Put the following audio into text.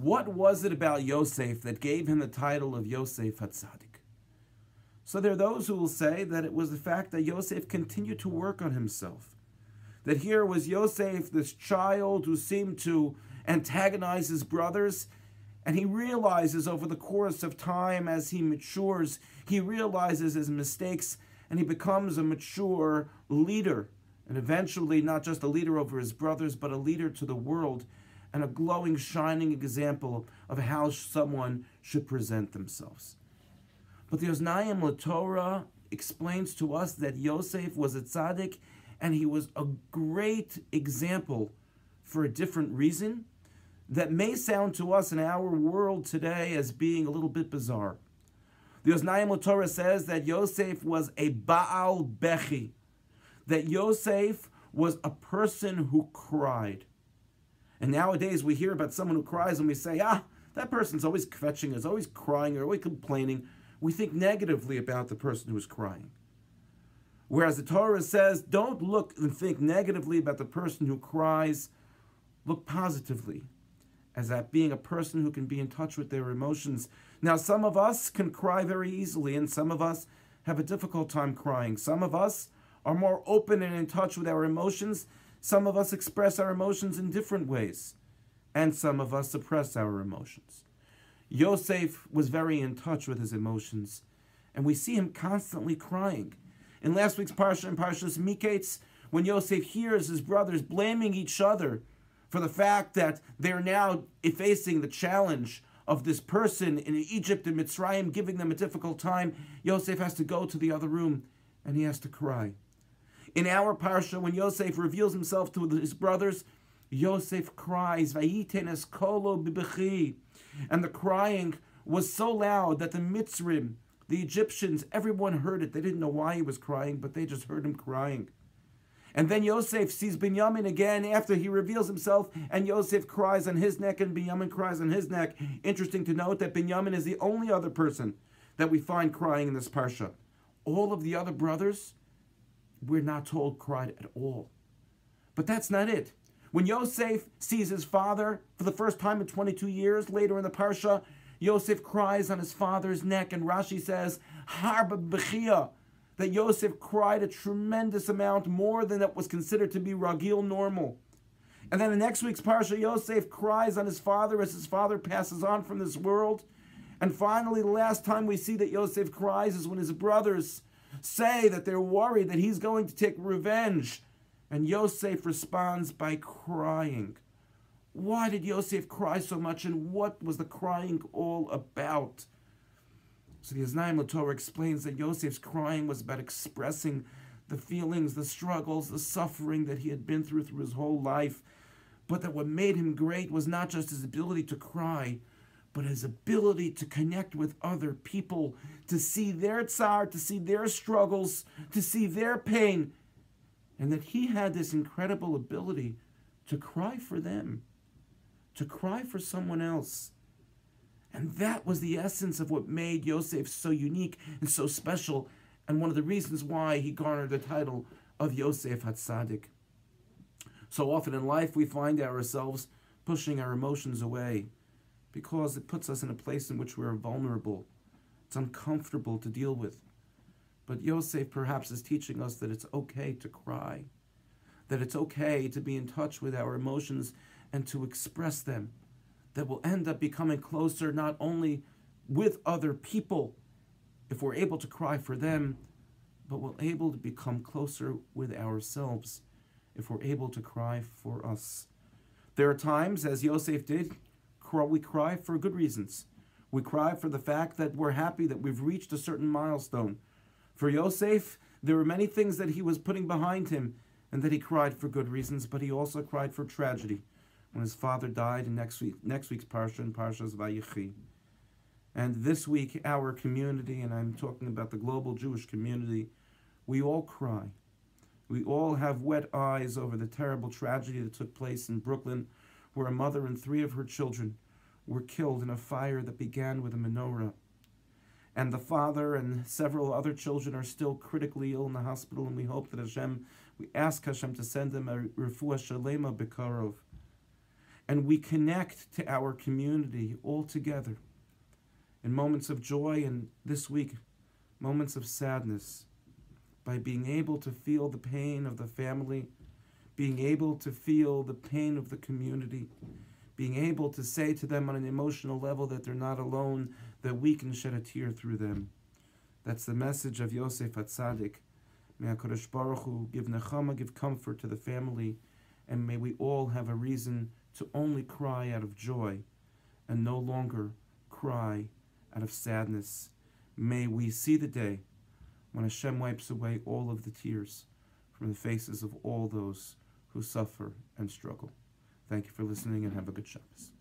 What was it about Yosef that gave him the title of Yosef HaTzadik? So there are those who will say that it was the fact that Yosef continued to work on himself. That here was Yosef, this child who seemed to antagonize his brothers, and he realizes over the course of time as he matures, he realizes his mistakes, and he becomes a mature leader, and eventually not just a leader over his brothers, but a leader to the world, and a glowing, shining example of how someone should present themselves. But the Oznayim LaTorah explains to us that Yosef was a tzaddik, and he was a great example for a different reason that may sound to us in our world today as being a little bit bizarre. The Oznayim LaTorah says that Yosef was a Baal Bechi, that Yosef was a person who cried. And nowadays we hear about someone who cries and we say, that person's always kvetching, is always crying, or always complaining. We think negatively about the person who is crying. Whereas the Torah says, don't look and think negatively about the person who cries. Look positively, as that being a person who can be in touch with their emotions. Now, some of us can cry very easily, and some of us have a difficult time crying. Some of us are more open and in touch with our emotions. Some of us express our emotions in different ways, and some of us suppress our emotions. Yosef was very in touch with his emotions, and we see him constantly crying. In last week's parsha, in Parshas Miketz, when Yosef hears his brothers blaming each other for the fact that they're now facing the challenge of this person in Egypt and Mitzrayim giving them a difficult time, Yosef has to go to the other room and he has to cry. In our parsha, when Yosef reveals himself to his brothers, Yosef cries, Vayiten es kolo bibechi. And the crying was so loud that the Mitzrim, the Egyptians, everyone heard it. They didn't know why he was crying, but they just heard him crying. And then Yosef sees Binyamin again after he reveals himself, and Yosef cries on his neck and Binyamin cries on his neck. Interesting to note that Binyamin is the only other person that we find crying in this parsha. All of the other brothers, we're not told cried at all. But that's not it. When Yosef sees his father for the first time in 22 years, later in the parsha, Yosef cries on his father's neck, and Rashi says, Harba Bechia, that Yosef cried a tremendous amount, more than that was considered to be ragil, normal. And then in next week's parsha, Yosef cries on his father as his father passes on from this world. And finally, the last time we see that Yosef cries is when his brothers say that they're worried that he's going to take revenge. And Yosef responds by crying. Why did Yosef cry so much, and what was the crying all about? So the Oznayim LaTorah explains that Yosef's crying was about expressing the feelings, the struggles, the suffering that he had been through his whole life. But that what made him great was not just his ability to cry, but his ability to connect with other people, to see their tsar, to see their struggles, to see their pain. And that he had this incredible ability to cry for them, to cry for someone else. And that was the essence of what made Yosef so unique and so special, and one of the reasons why he garnered the title of Yosef HaTzadik. So often in life we find ourselves pushing our emotions away because it puts us in a place in which we're vulnerable. It's uncomfortable to deal with. But Yosef perhaps is teaching us that it's okay to cry, that it's okay to be in touch with our emotions and to express them, that we'll end up becoming closer not only with other people, if we're able to cry for them, but we're able to become closer with ourselves, if we're able to cry for us. There are times, as Yosef did, we cry for good reasons. We cry for the fact that we're happy that we've reached a certain milestone. For Yosef, there were many things that he was putting behind him, and that he cried for good reasons, but he also cried for tragedy, when his father died in next week's parsha, in Parshas Vayigash. And this week, our community, and I'm talking about the global Jewish community, we all cry. We all have wet eyes over the terrible tragedy that took place in Brooklyn, where a mother and 3 of her children were killed in a fire that began with a menorah. And the father and several other children are still critically ill in the hospital, and we hope that we ask Hashem to send them a refuah shalema b'karov. and we connect to our community all together in moments of joy, and this week, moments of sadness, by being able to feel the pain of the family, being able to feel the pain of the community, being able to say to them on an emotional level that they're not alone, that we can shed a tear through them. That's the message of Yosef HaTzadik. May HaKadosh Baruch Hu give nechama, give comfort to the family, and may we all have a reason to only cry out of joy and no longer cry out of sadness. May we see the day when Hashem wipes away all of the tears from the faces of all those who suffer and struggle. Thank you for listening, and have a good Shabbos.